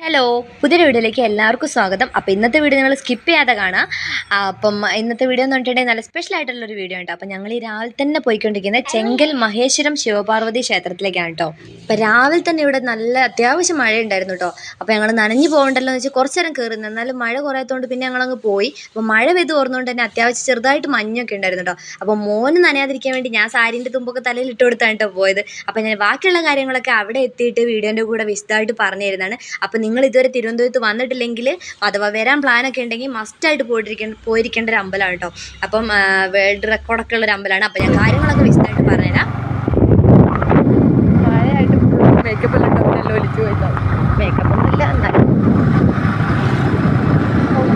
Hello, പുതിയൊരു വീഡിയോയിലേക്ക് എല്ലാവർക്കും സ്വാഗതം. അപ്പോൾ ഇന്നത്തെ വീഡിയോ നിങ്ങൾ സ്കിപ്പ് ചെയ്യാതെ കാണാം. അപ്പം ഇന്നത്തെ വീഡിയോ എന്ന് പറഞ്ഞിട്ടുണ്ടെങ്കിൽ നല്ല സ്പെഷ്യൽ ആയിട്ടുള്ളൊരു വീഡിയോ ഉണ്ട്. അപ്പോൾ ഞങ്ങൾ ഈ രാവിലെ തന്നെ പോയിക്കൊണ്ടിരിക്കുന്നത് ചെങ്കൽ മഹേശ്വരം ശിവപാർവതി ക്ഷേത്രത്തിലേക്കാണ് കേട്ടോ. അപ്പോൾ രാവിലെ തന്നെ ഇവിടെ നല്ല അത്യാവശ്യം മഴ ഉണ്ടായിരുന്നു കേട്ടോ. അപ്പോൾ ഞങ്ങൾ നനഞ്ഞു പോകണ്ടല്ലോ എന്ന് വെച്ചാൽ കുറച്ച് നേരം കയറുന്നു, എന്നാലും മഴ കുറയാത്തതുകൊണ്ട് പിന്നെ ഞങ്ങളങ്ങ് പോയി. അപ്പോൾ മഴ പെയ്ത് ഓർന്നുകൊണ്ട് തന്നെ അത്യാവശ്യം ചെറുതായിട്ട് മഞ്ഞൊക്കെ ഉണ്ടായിരുന്നു കേട്ടോ. അപ്പോൾ മോന് നനയാതിരിക്കാൻ വേണ്ടി ഞാൻ സാരീൻ്റെ തുമ്പൊക്കെ തലയിൽ ഇട്ട് കൊടുത്താണ് കേട്ടോ പോയത്. അപ്പോൾ ഞാൻ ബാക്കിയുള്ള കാര്യങ്ങളൊക്കെ അവിടെ എത്തിയിട്ട് വീഡിയോൻ്റെ കൂടെ വിശദമായിട്ട് പറഞ്ഞു തരുന്നതാണ്. അപ്പോൾ നിങ്ങൾ ഇതുവരെ തിരുവനന്തപുരത്ത് വന്നിട്ടില്ലെങ്കിൽ അഥവാ വരാൻ പ്ലാനൊക്കെ ഉണ്ടെങ്കിൽ മസ്റ്റായിട്ട് പോയിരിക്കേണ്ട ഒരു അമ്പലമാണ് കേട്ടോ. അപ്പം വേൾഡ് റെക്കോർഡൊക്കെ ഉള്ളൊരു അമ്പലമാണ്. അപ്പോൾ ഞാൻ കാര്യങ്ങളൊക്കെ വിശദമായിട്ട് പറഞ്ഞുതരാം. മഴയായിട്ട് മേക്കപ്പ് എല്ലാം ഉണ്ടല്ലോ, ഒലിച്ചു പോയിട്ടോ. മേക്കപ്പ് ഒന്നുമില്ല, എന്നാലും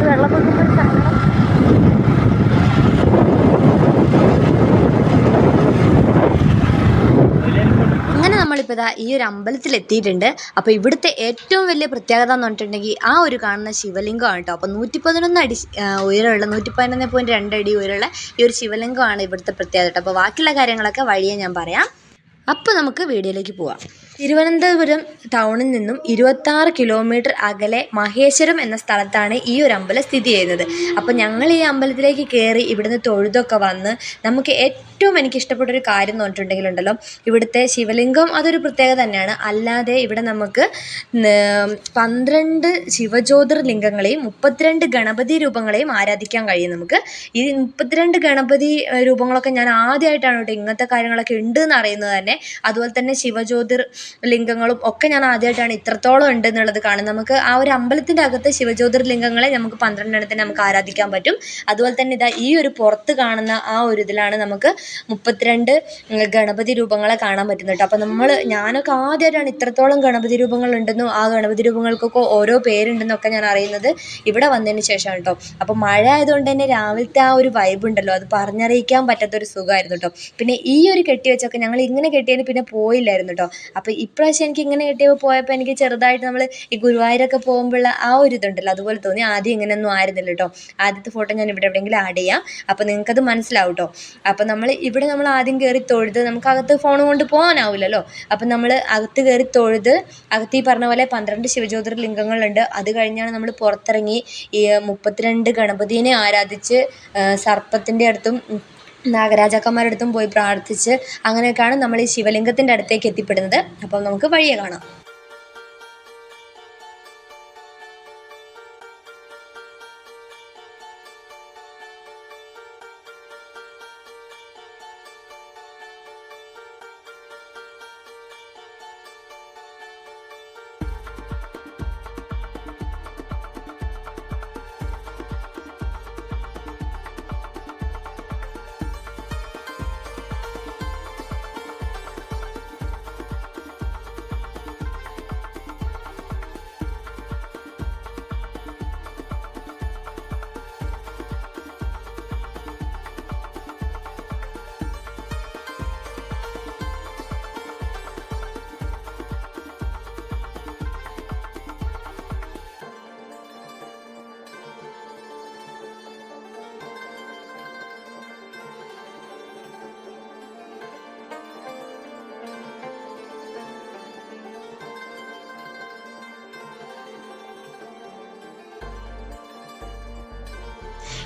വെള്ളം കൊടുക്കുമ്പോൾ അങ്ങനെ നമ്മളിപ്പോൾ ഇതാ ഈ ഒരു അമ്പലത്തിൽ എത്തിയിട്ടുണ്ട്. അപ്പോൾ ഇവിടുത്തെ ഏറ്റവും വലിയ പ്രത്യേകത എന്ന് പറഞ്ഞിട്ടുണ്ടെങ്കിൽ ആ ഒരു കാണുന്ന ശിവലിംഗമാണ് കേട്ടോ. അപ്പോൾ 111 അടി ഉയരമുള്ള 111.2 അടി ഉയരമുള്ള ഈ ഒരു ശിവലിംഗമാണ് ഇവിടുത്തെ പ്രത്യേകത കേട്ടോ. അപ്പോൾ ബാക്കിയുള്ള കാര്യങ്ങളൊക്കെ വഴിയെ ഞാൻ പറയാം. അപ്പോൾ നമുക്ക് വീഡിയോയിലേക്ക് പോവാം. തിരുവനന്തപുരം ടൗണിൽ നിന്നും 26 കിലോമീറ്റർ അകലെ മഹേശ്വരം എന്ന സ്ഥലത്താണ് ഈ ഒരു അമ്പലം സ്ഥിതി ചെയ്യുന്നത്. അപ്പോൾ ഞങ്ങൾ ഈ അമ്പലത്തിലേക്ക് കയറി ഇവിടുന്ന് തൊഴുതൊക്കെ വന്ന് നമുക്ക് ഏറ്റവും എനിക്ക് ഇഷ്ടപ്പെട്ടൊരു കാര്യം എന്ന് പറഞ്ഞിട്ടുണ്ടെങ്കിലുണ്ടല്ലോ, ഇവിടുത്തെ ശിവലിംഗം അതൊരു പ്രത്യേകത തന്നെയാണ്. അല്ലാതെ ഇവിടെ നമുക്ക് 12 ശിവജ്യോതിർലിംഗങ്ങളെയും 32 ഗണപതി രൂപങ്ങളെയും ആരാധിക്കാൻ കഴിയും. നമുക്ക് ഈ 32 ഗണപതി രൂപങ്ങളൊക്കെ ഞാൻ ആദ്യമായിട്ടാണ് കേട്ടോ ഇങ്ങനത്തെ കാര്യങ്ങളൊക്കെ ഉണ്ട് എന്ന് അറിയുന്നത് തന്നെ. അതുപോലെ തന്നെ ശിവജ്യോതിർ ലിംഗങ്ങളും ഒക്കെ ഞാൻ ആദ്യമായിട്ടാണ് ഇത്രത്തോളം ഉണ്ട് എന്നുള്ളത് കാണുന്നത്. നമുക്ക് ആ ഒരു അമ്പലത്തിൻ്റെ അകത്ത് ശിവജ്യോതിർലിംഗങ്ങളെ നമുക്ക് 12 എണ്ണത്തിന് നമുക്ക് ആരാധിക്കാൻ പറ്റും. അതുപോലെ തന്നെ ഇതാ ഈ ഒരു പുറത്ത് കാണുന്ന ആ ഒരു ഇതിലാണ് നമുക്ക് 32 ഗണപതി രൂപങ്ങളെ കാണാൻ പറ്റുന്നത് കേട്ടോ. അപ്പോൾ ഞാനൊക്കെ ആദ്യമായിട്ടാണ് ഇത്രത്തോളം ഗണപതി രൂപങ്ങൾ ഉണ്ടെന്നും ആ ഗണപതി രൂപങ്ങൾക്കൊക്കെ ഓരോ പേരുണ്ടെന്നൊക്കെ ഞാൻ അറിയുന്നത് ഇവിടെ വന്നതിന് ശേഷമാണ് കേട്ടോ. അപ്പോൾ മഴ ആയതുകൊണ്ട് തന്നെ രാവിലത്തെ ആ ഒരു വൈബ് ഉണ്ടല്ലോ, അത് പറഞ്ഞറിയിക്കാൻ പറ്റാത്തൊരു സുഖമായിരുന്നു കേട്ടോ. പിന്നെ ഈ ഒരു കെട്ടി വെച്ചൊക്കെ ഞങ്ങൾ ഇങ്ങനെ കെട്ടിയതിന് പിന്നെ പോയില്ലായിരുന്നു കേട്ടോ. അപ്പോൾ ഇപ്രാവശ്യം എനിക്ക് ഇങ്ങനെ കെട്ടിയപ്പോൾ പോയപ്പോൾ എനിക്ക് ചെറുതായിട്ട് നമ്മൾ ഈ ഗുരുവായൂരൊക്കെ പോകുമ്പോഴുള്ള ആ ഒരു ഇതുണ്ടല്ലോ, അതുപോലെ തോന്നി. ആദ്യം ഇങ്ങനെയൊന്നും ആയിരുന്നില്ല കേട്ടോ. ആദ്യത്തെ ഫോട്ടോ ഞാൻ ഇവിടെ എവിടെയെങ്കിലും ആഡ് ചെയ്യാം, അപ്പോൾ നിങ്ങൾക്കത് മനസ്സിലാവും കേട്ടോ. അപ്പോൾ നമ്മൾ ആദ്യം കയറി തൊഴുത്, നമുക്ക് അകത്ത് ഫോൺ കൊണ്ട് പോകാനാവില്ലല്ലോ. അപ്പം നമ്മൾ അകത്ത് കയറി തൊഴുത്, അകത്ത് ഈ പറഞ്ഞ പോലെ 12 ശിവജ്യോതിർലിംഗങ്ങളുണ്ട്. അത് കഴിഞ്ഞാണ് നമ്മൾ പുറത്തിറങ്ങി ഈ 32 ഗണപതിനെ ആരാധിച്ച് സർപ്പത്തിൻ്റെ അടുത്തും നാഗരാജാക്കന്മാരുടെ അടുത്തും പോയി പ്രാർത്ഥിച്ച് അങ്ങനെയൊക്കെയാണ് നമ്മൾ ഈ ശിവലിംഗത്തിൻ്റെ അടുത്തേക്ക് എത്തിപ്പെടുന്നത്. അപ്പം നമുക്ക് വഴിയെ കാണാം.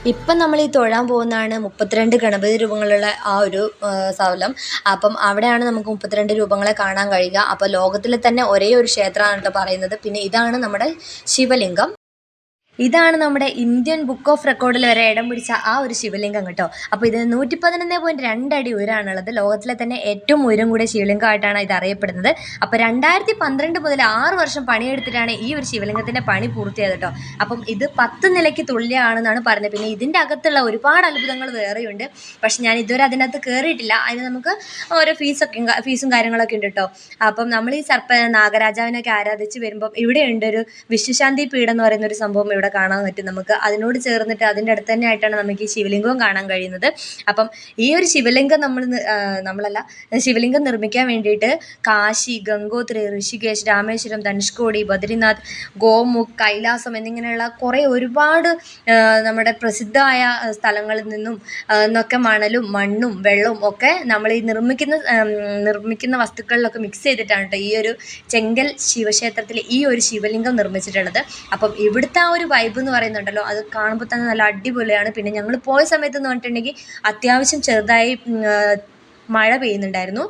ഇപ്പം നമ്മൾ ഈ തൊഴാൻ പോകുന്നതാണ് 32 ഗണപതി രൂപങ്ങളുള്ള ആ ഒരു സ്ഥലം. അപ്പം അവിടെയാണ് നമുക്ക് 32 രൂപങ്ങളെ കാണാൻ കഴിയുക. അപ്പോൾ ലോകത്തിലെ തന്നെ ഒരേ ഒരു ക്ഷേത്രമാണ് കേട്ടോ പറയുന്നത്. പിന്നെ ഇതാണ് നമ്മുടെ ശിവലിംഗം. ഇതാണ് നമ്മുടെ ഇന്ത്യൻ ബുക്ക് ഓഫ് റെക്കോർഡിൽ വരെ ഇടം പിടിച്ച ആ ഒരു ശിവലിംഗം കേട്ടോ. അപ്പോൾ ഇത് 111.2 അടി ഉയരമാണുള്ളത്. ലോകത്തിലെ തന്നെ ഏറ്റവും ഉയരം കൂടിയ ശിവലിംഗമായിട്ടാണ് ഇത് അറിയപ്പെടുന്നത്. അപ്പോൾ 2012 മുതൽ 6 വർഷം പണിയെടുത്തിട്ടാണ് ഈ ഒരു ശിവലിംഗത്തിൻ്റെ പണി പൂർത്തിയായത് കേട്ടോ. അപ്പം ഇത് 10 നിലയ്ക്ക് തുല്യമാണെന്നാണ് പറയുന്നത്. പിന്നെ ഇതിൻ്റെ അകത്തുള്ള ഒരുപാട് അത്ഭുതങ്ങൾ വേറെയുണ്ട്. പക്ഷെ ഞാൻ ഇതുവരെ അതിനകത്ത് കയറിയിട്ടില്ല. അതിന് നമുക്ക് ഓരോ ഫീസും കാര്യങ്ങളൊക്കെ ഉണ്ട് കേട്ടോ. അപ്പം നമ്മൾ ഈ നാഗരാജാവിനൊക്കെ ആരാധിച്ച് വരുമ്പം ഇവിടെ ഉണ്ട് ഒരു വിശ്വശാന്തി പീഠം എന്ന് പറയുന്ന ഒരു സംഭവം ഇവിടെ അവിടെ കാണാൻ പറ്റും നമുക്ക്. അതിനോട് ചേർന്നിട്ട് അതിൻ്റെ അടുത്ത് തന്നെ ആയിട്ടാണ് നമുക്ക് ഈ ശിവലിംഗവും കാണാൻ കഴിയുന്നത്. അപ്പം ഈ ഒരു ശിവലിംഗം ശിവലിംഗം നിർമ്മിക്കാൻ വേണ്ടിയിട്ട് കാശി, ഗംഗോത്രി, ഋഷികേശ്, രാമേശ്വരം, ധനുഷ്കോടി, ബദ്രിനാഥ്, ഗോമുഖ്, കൈലാസം എന്നിങ്ങനെയുള്ള കുറേ ഒരുപാട് നമ്മുടെ പ്രസിദ്ധമായ സ്ഥലങ്ങളിൽ നിന്നൊക്കെ മണലും മണ്ണും വെള്ളവും ഒക്കെ നമ്മൾ ഈ നിർമ്മിക്കുന്ന വസ്തുക്കളിലൊക്കെ മിക്സ് ചെയ്തിട്ടാണ് കേട്ടോ ഈ ഒരു ചെങ്കൽ ശിവക്ഷേത്രത്തിൽ ഈ ഒരു ശിവലിംഗം നിർമ്മിച്ചിട്ടുള്ളത്. അപ്പം ഇവിടുത്തെ ആ ഒരു വൈബ് എന്ന് പറയുന്നുണ്ടല്ലോ, അത് കാണുമ്പോൾ തന്നെ നല്ല അടിപൊളിയാണ്. പിന്നെ ഞങ്ങൾ പോയ സമയത്ത് എന്ന് പറഞ്ഞിട്ടുണ്ടെങ്കിൽ അത്യാവശ്യം ചെറുതായി മഴ പെയ്യുന്നുണ്ടായിരുന്നു,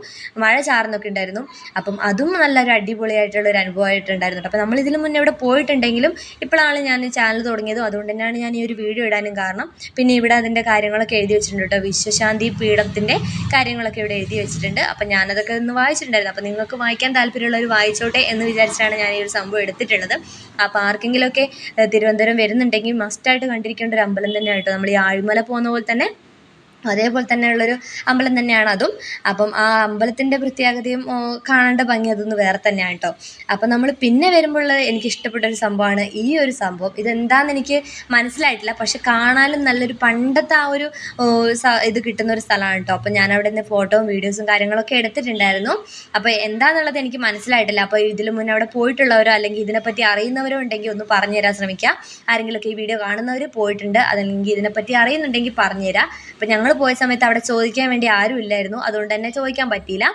മഴ ചാറുന്നൊക്കെ ഉണ്ടായിരുന്നു. അപ്പം അതും നല്ലൊരു അടിപൊളിയായിട്ടുള്ളൊരു അനുഭവമായിട്ടുണ്ടായിരുന്നു. അപ്പോൾ നമ്മൾ ഇതിന് മുന്നേ ഇവിടെ പോയിട്ടുണ്ടെങ്കിലും ഇപ്പോഴാണ് ഞാൻ ചാനൽ തുടങ്ങിയതും, അതുകൊണ്ട് തന്നെയാണ് ഞാൻ ഈ ഒരു വീഡിയോ ഇടാനും കാരണം. പിന്നെ ഇവിടെ അതിൻ്റെ കാര്യങ്ങളൊക്കെ എഴുതി വെച്ചിട്ടുണ്ട് കേട്ടോ, വിശ്വശാന്തി പീഠത്തിൻ്റെ കാര്യങ്ങളൊക്കെ ഇവിടെ എഴുതി വെച്ചിട്ടുണ്ട്. അപ്പം ഞാനതൊക്കെ ഒന്ന് വായിച്ചിട്ടുണ്ടായിരുന്നു. അപ്പോൾ നിങ്ങൾക്ക് വായിക്കാൻ താല്പര്യമുള്ളവർ വായിച്ചോട്ടെ എന്ന് വിചാരിച്ചാണ് ഞാൻ ഈ ഒരു സംഭവം എടുത്തിട്ടുള്ളത്. അപ്പോൾ ആർക്കെങ്കിലുമൊക്കെ തിരുവനന്തപുരം വരുന്നുണ്ടെങ്കിൽ മസ്റ്റായിട്ട് കണ്ടിരിക്കേണ്ട ഒരു അമ്പലം തന്നെയാണ് കേട്ടോ. നമ്മൾ ഈ ആഴിമല പോകുന്ന പോലെ തന്നെ അതേപോലെ തന്നെയുള്ളൊരു അമ്പലം തന്നെയാണ് അതും. അപ്പം ആ അമ്പലത്തിൻ്റെ പ്രത്യേകതയും കാണേണ്ട ഭംഗി അതൊന്ന് വേറെ തന്നെയാണ് കേട്ടോ. അപ്പം നമ്മൾ പിന്നെ വരുമ്പോൾ എനിക്ക് ഇഷ്ടപ്പെട്ടൊരു സംഭവമാണ് ഈ ഒരു സംഭവം. ഇതെന്താണെന്ന് എനിക്ക് മനസ്സിലായിട്ടില്ല, പക്ഷെ കാണാനും നല്ലൊരു പണ്ടത്തെ ആ ഒരു ഇത് കിട്ടുന്ന ഒരു സ്ഥലമാണ് കേട്ടോ. അപ്പം ഞാൻ അവിടെ നിന്ന് ഫോട്ടോയും വീഡിയോസും കാര്യങ്ങളൊക്കെ എടുത്തിട്ടുണ്ടായിരുന്നു. അപ്പോൾ എന്താണെന്നുള്ളത് എനിക്ക് മനസ്സിലായിട്ടില്ല. അപ്പോൾ ഇതിന് മുന്നേ അവിടെ പോയിട്ടുള്ളവരോ അല്ലെങ്കിൽ ഇതിനെപ്പറ്റി അറിയുന്നവരോ ഉണ്ടെങ്കിൽ ഒന്ന് പറഞ്ഞു തരാൻ ശ്രമിക്കുക. ആരെങ്കിലുമൊക്കെ ഈ വീഡിയോ കാണുന്നവർ പോയിട്ടുണ്ട്, അതല്ലെങ്കിൽ ഇതിനെപ്പറ്റി അറിയുന്നുണ്ടെങ്കിൽ പറഞ്ഞുതരാം. അപ്പം ഞങ്ങൾ പോയ സമയത്ത് അവിടെ ചോദിക്കാൻ വേണ്ടി ആരും ഇല്ലായിരുന്നു, അതുകൊണ്ട് തന്നെ ചോദിക്കാൻ പറ്റിയില്ല.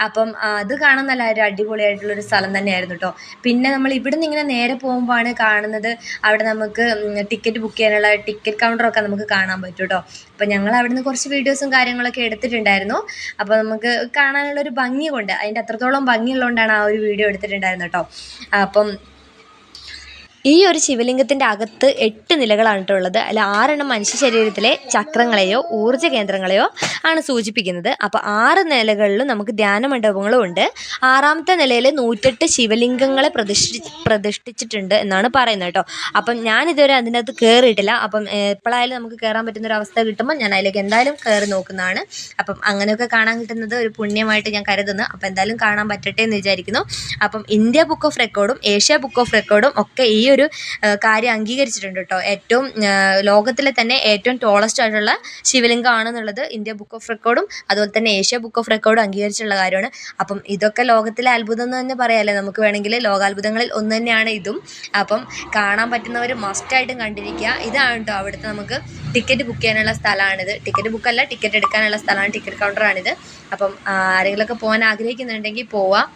അപ്പം അത് കാണാൻ നല്ല ഒരു അടിപൊളിയായിട്ടുള്ളൊരു സ്ഥലം തന്നെയായിരുന്നു കേട്ടോ. പിന്നെ നമ്മൾ ഇവിടെ നിന്ന് ഇങ്ങനെ നേരെ പോകുമ്പോഴാണ് കാണുന്നത്, അവിടെ നമുക്ക് ടിക്കറ്റ് ബുക്ക് ചെയ്യാനുള്ള ടിക്കറ്റ് കൗണ്ടറൊക്കെ നമുക്ക് കാണാൻ പറ്റും കേട്ടോ. അപ്പം ഞങ്ങൾ അവിടെ നിന്ന് കുറച്ച് വീഡിയോസും കാര്യങ്ങളൊക്കെ എടുത്തിട്ടുണ്ടായിരുന്നു. അപ്പോൾ നമുക്ക് കാണാനുള്ളൊരു ഭംഗി കൊണ്ട്, അതിൻ്റെ അത്രത്തോളം ഭംഗിയുള്ളതുകൊണ്ടാണ് ആ ഒരു വീഡിയോ എടുത്തിട്ടുണ്ടായിരുന്നു കേട്ടോ. അപ്പം ഈ ഒരു ശിവലിംഗത്തിൻ്റെ അകത്ത് 8 നിലകളാണ് കേട്ടോ ഉള്ളത്. അല്ല 6 മനുഷ്യ ശരീരത്തിലെ ചക്രങ്ങളെയോ ഊർജ്ജ കേന്ദ്രങ്ങളെയോ ആണ് സൂചിപ്പിക്കുന്നത്. അപ്പോൾ 6 നിലകളിലും നമുക്ക് ധ്യാന മണ്ഡപങ്ങളും ഉണ്ട്. 6ാമത്തെ നിലയിൽ 108 ശിവലിംഗങ്ങളെ പ്രതിഷ്ഠിച്ചിട്ടുണ്ട് എന്നാണ് പറയുന്നത് കേട്ടോ. അപ്പം ഞാനിതുവരെ അതിൻ്റെ അകത്ത് കയറിയിട്ടില്ല. അപ്പം എപ്പോഴായാലും നമുക്ക് കയറാൻ പറ്റുന്നൊരു അവസ്ഥ കിട്ടുമ്പോൾ ഞാൻ അതിലേക്ക് എന്തായാലും കയറി നോക്കുന്നതാണ്. അപ്പം അങ്ങനെയൊക്കെ കാണാൻ കിട്ടുന്നത് ഒരു പുണ്യമായിട്ട് ഞാൻ കരുതുന്നു. അപ്പം എന്തായാലും കാണാൻ പറ്റട്ടെ എന്ന് വിചാരിക്കുന്നു. അപ്പം ഇന്ത്യ ബുക്ക് ഓഫ് റെക്കോർഡും ഏഷ്യ ബുക്ക് ഓഫ് റെക്കോർഡും ഒക്കെ ഈ ഒരു കാര്യം അംഗീകരിച്ചിട്ടുണ്ട് കേട്ടോ. ലോകത്തിലെ തന്നെ ഏറ്റവും ടോളസ്റ്റ് ആയിട്ടുള്ള ശിവലിംഗം ആണെന്നുള്ളത് ഇന്ത്യ ബുക്ക് ഓഫ് റെക്കോർഡും അതുപോലെ തന്നെ ഏഷ്യ ബുക്ക് ഓഫ് റെക്കോർഡും അംഗീകരിച്ചിട്ടുള്ള കാര്യമാണ്. അപ്പം ഇതൊക്കെ ലോകത്തിലെ അത്ഭുതം എന്ന് തന്നെ പറയാമല്ലേ നമുക്ക് വേണമെങ്കിൽ. ലോകാത്ഭുതങ്ങളിൽ ഒന്ന് തന്നെയാണ് ഇതും. അപ്പം കാണാൻ പറ്റുന്നവർ മസ്റ്റായിട്ടും കണ്ടിരിക്കുക. ഇതാണ് കേട്ടോ അവിടുത്തെ നമുക്ക് ടിക്കറ്റ് ബുക്ക് ചെയ്യാനുള്ള സ്ഥലമാണിത്. ടിക്കറ്റ് ബുക്കല്ല, ടിക്കറ്റ് എടുക്കാനുള്ള സ്ഥലമാണ്, ടിക്കറ്റ് കൗണ്ടറാണിത്. അപ്പം ആരെങ്കിലുമൊക്കെ പോകാൻ ആഗ്രഹിക്കുന്നുണ്ടെങ്കിൽ പോവാം.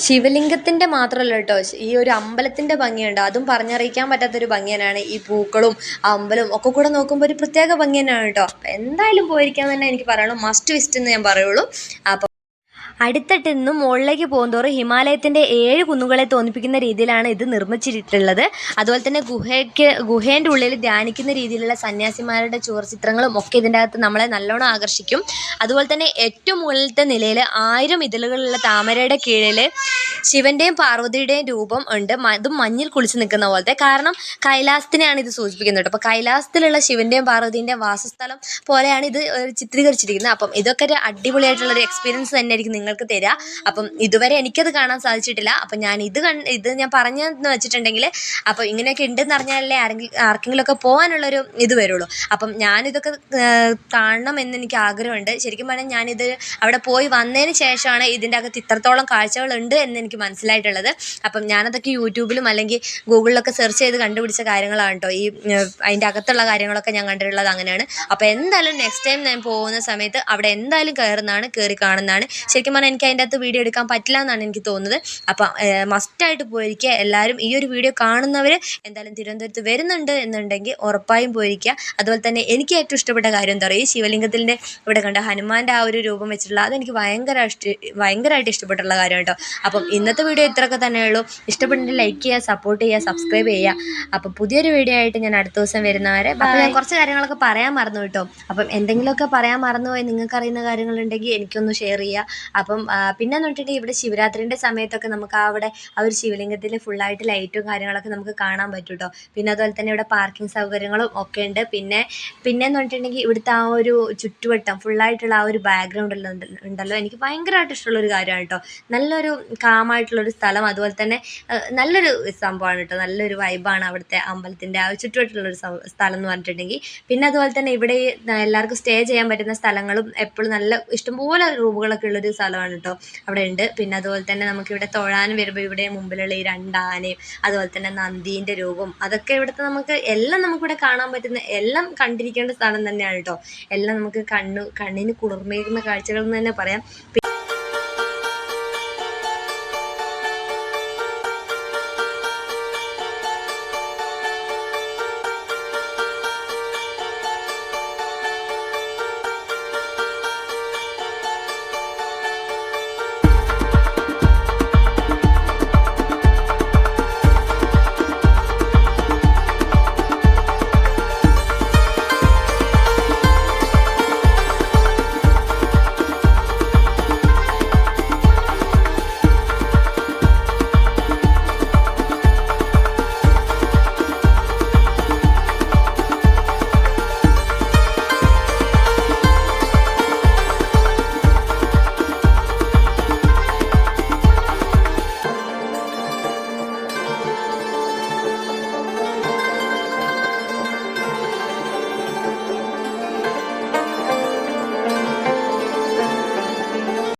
ശിവലിംഗത്തിൻ്റെ മാത്രമല്ല കേട്ടോ, ഈ ഒരു അമ്പലത്തിൻ്റെ ഭംഗിയുണ്ട്, അതും പറഞ്ഞറിയിക്കാൻ പറ്റാത്തൊരു ഭംഗി തന്നെയാണ്. ഈ പൂക്കളും അമ്പലവും ഒക്കെ കൂടെ നോക്കുമ്പോൾ ഒരു പ്രത്യേക ഭംഗി തന്നെയാണ് കേട്ടോ. എന്തായാലും പോയിരിക്കാൻ തന്നെ എനിക്ക് പറയുള്ളൂ, മസ്റ്റ് വിസിറ്റ് എന്ന് ഞാൻ പറയുള്ളൂ. അപ്പം അടിത്തട്ടിൽ നിന്നും മുകളിലേക്ക് പോകുന്തോറും ഹിമാലയത്തിൻ്റെ 7 കുന്നുകളെ തോന്നിപ്പിക്കുന്ന രീതിയിലാണ് ഇത് നിർമ്മിച്ചിട്ടുള്ളത്. അതുപോലെ തന്നെ ഗുഹേൻ്റെ ഉള്ളിൽ ധ്യാനിക്കുന്ന രീതിയിലുള്ള സന്യാസിമാരുടെ ചുവർചിത്രങ്ങളും ഒക്കെ ഇതിൻ്റെ അകത്ത് നമ്മളെ നല്ലോണം ആകർഷിക്കും. അതുപോലെ തന്നെ ഏറ്റവും മുകളിലത്തെ നിലയിൽ 1000 ഇതളുകളുള്ള താമരയുടെ കീഴിൽ ശിവൻ്റെയും പാർവതിയുടെയും രൂപം ഉണ്ട്. അതും മഞ്ഞിൽ കുളിച്ച് നിൽക്കുന്ന പോലത്തെ. കാരണം കൈലാസത്തിനെയാണ് ഇത് സൂചിപ്പിക്കുന്നത്. അപ്പോൾ കൈലാസത്തിലുള്ള ശിവൻ്റെയും പാർവതിൻ്റെയും വാസസ്ഥലം പോലെയാണ് ഇത് ചിത്രീകരിച്ചിരിക്കുന്നത്. അപ്പം ഇതൊക്കെ ഒരു അടിപൊളിയായിട്ടുള്ളൊരു എക്സ്പീരിയൻസ് തന്നെയായിരിക്കും നിങ്ങൾക്ക് തരിക. അപ്പം ഇതുവരെ എനിക്കത് കാണാൻ സാധിച്ചിട്ടില്ല. അപ്പം ഞാൻ ഇത് ഞാൻ പറഞ്ഞെന്ന് വെച്ചിട്ടുണ്ടെങ്കിൽ അപ്പോൾ ഇങ്ങനെയൊക്കെ ഉണ്ടെന്ന് അറിഞ്ഞാലേ ആർക്കെങ്കിലുമൊക്കെ പോകാനുള്ളൊരു ഇത് വരുള്ളൂ. അപ്പം ഞാനിതൊക്കെ കാണണം എന്ന് എനിക്ക് ആഗ്രഹമുണ്ട്. ശരിക്കും പറഞ്ഞാൽ ഞാനിത് അവിടെ പോയി വന്നതിന് ശേഷമാണ് ഇതിൻ്റെ അകത്ത് ഇത്രത്തോളം കാഴ്ചകളുണ്ട് എന്ന് എനിക്ക് മനസ്സിലായിട്ടുള്ളത്. അപ്പം ഞാനതൊക്കെ യൂട്യൂബിലും അല്ലെങ്കിൽ ഗൂഗിളിലൊക്കെ സെർച്ച് ചെയ്ത് കണ്ടുപിടിച്ച കാര്യങ്ങളാണ് കേട്ടോ. അതിൻ്റെ അകത്തുള്ള കാര്യങ്ങളൊക്കെ ഞാൻ കണ്ടിട്ടുള്ളത് അങ്ങനെയാണ്. അപ്പോൾ എന്തായാലും നെക്സ്റ്റ് ടൈം ഞാൻ പോകുന്ന സമയത്ത് അവിടെ എന്തായാലും കയറി കാണുന്നതാണ്. ശരിക്കും പറഞ്ഞാൽ എനിക്ക് അതിൻ്റെ അകത്ത് വീഡിയോ എടുക്കാൻ പറ്റില്ല എന്നാണ് എനിക്ക് തോന്നുന്നത്. അപ്പം മസ്റ്റായിട്ട് പോയിരിക്കുക എല്ലാവരും. ഈ ഒരു വീഡിയോ കാണുന്നവർ എന്തായാലും തിരുവനന്തപുരത്ത് വരുന്നുണ്ട് എന്നുണ്ടെങ്കിൽ ഉറപ്പായും പോയിരിക്കുക. അതുപോലെ തന്നെ എനിക്ക് ഏറ്റവും ഇഷ്ടപ്പെട്ട കാര്യം എന്താ പറയുക, ഈ ശിവലിംഗത്തിൻ്റെ ഇവിടെ കണ്ട ഹനുമാൻ്റെ ആ ഒരു രൂപം വെച്ചിട്ടുള്ള അതെനിക്ക് ഭയങ്കരമായിട്ട് ഇഷ്ടപ്പെട്ടുള്ള കാര്യം കേട്ടോ. അപ്പം ഇന്നത്തെ വീഡിയോ ഇത്രയൊക്കെ തന്നെയുള്ളൂ. ഇഷ്ടപ്പെട്ടെങ്കിൽ ലൈക്ക് ചെയ്യുക, സപ്പോർട്ട് ചെയ്യുക, സബ്സ്ക്രൈബ് ചെയ്യുക. അപ്പം പുതിയൊരു വീഡിയോ ആയിട്ട് ഞാൻ അടുത്ത ദിവസം വരുന്നവരെ. അപ്പോൾ ഞാൻ കുറച്ച് കാര്യങ്ങളൊക്കെ പറയാൻ മറന്നു കേട്ടോ. അപ്പം എന്തെങ്കിലുമൊക്കെ പറയാൻ മറന്നുപോയി നിങ്ങൾക്ക് അറിയുന്ന കാര്യങ്ങളുണ്ടെങ്കിൽ എനിക്കൊന്ന് ഷെയർ ചെയ്യുക. അപ്പം പിന്നെന്ന് പറഞ്ഞിട്ടുണ്ടെങ്കിൽ ഇവിടെ ശിവരാത്രിൻ്റെ സമയത്തൊക്കെ നമുക്ക് അവിടെ ആ ഒരു ശിവലിംഗത്തിൽ ഫുള്ളായിട്ട് ലൈറ്റും കാര്യങ്ങളൊക്കെ നമുക്ക് കാണാൻ പറ്റും കേട്ടോ. പിന്നെ അതുപോലെ തന്നെ ഇവിടെ പാർക്കിംഗ് സൗകര്യങ്ങളും ഒക്കെ ഉണ്ട്. പിന്നെയെന്ന് പറഞ്ഞിട്ടുണ്ടെങ്കിൽ ഇവിടുത്തെ ആ ഒരു ചുറ്റുവട്ടം ഫുള്ളായിട്ടുള്ള ആ ഒരു ബാക്ക്ഗ്രൗണ്ട് ഉണ്ടല്ലോ, എനിക്ക് ഭയങ്കരമായിട്ട് ഇഷ്ടമുള്ളൊരു കാര്യമാണ് കേട്ടോ. നല്ലൊരു കാമായിട്ടുള്ളൊരു സ്ഥലം, അതുപോലെ തന്നെ നല്ലൊരു സംഭവമാണ് കേട്ടോ. നല്ലൊരു വൈബാണ് അവിടുത്തെ അമ്പലത്തിൻ്റെ ആ ചുറ്റുവട്ടമുള്ളൊരു സ്ഥലം എന്ന് പറഞ്ഞിട്ടുണ്ടെങ്കിൽ. പിന്നെ അതുപോലെ തന്നെ ഇവിടെ എല്ലാവർക്കും സ്റ്റേ ചെയ്യാൻ പറ്റുന്ന സ്ഥലങ്ങളും എപ്പോഴും നല്ല ഇഷ്ടംപോലെ റൂമുകളൊക്കെ ഉള്ളൊരു സ്ഥലമാണ് കേട്ടോ അവിടെ ഉണ്ട്. പിന്നെ അതുപോലെ തന്നെ നമുക്കിവിടെ തൊഴാനും വരുമ്പോൾ ഇവിടെ മുമ്പിലുള്ള ഈ 2 ആനയും അതുപോലെ തന്നെ നന്ദീൻ്റെ രൂപം, അതൊക്കെ ഇവിടുത്തെ നമുക്ക് എല്ലാം നമുക്കിവിടെ കാണാൻ പറ്റുന്ന, എല്ലാം കണ്ടിരിക്കേണ്ട സ്ഥലം തന്നെയാണ് കേട്ടോ. എല്ലാം നമുക്ക് കണ്ണിന് കുളിർമയേകുന്ന കാഴ്ചകൾ എന്ന് തന്നെ പറയാം.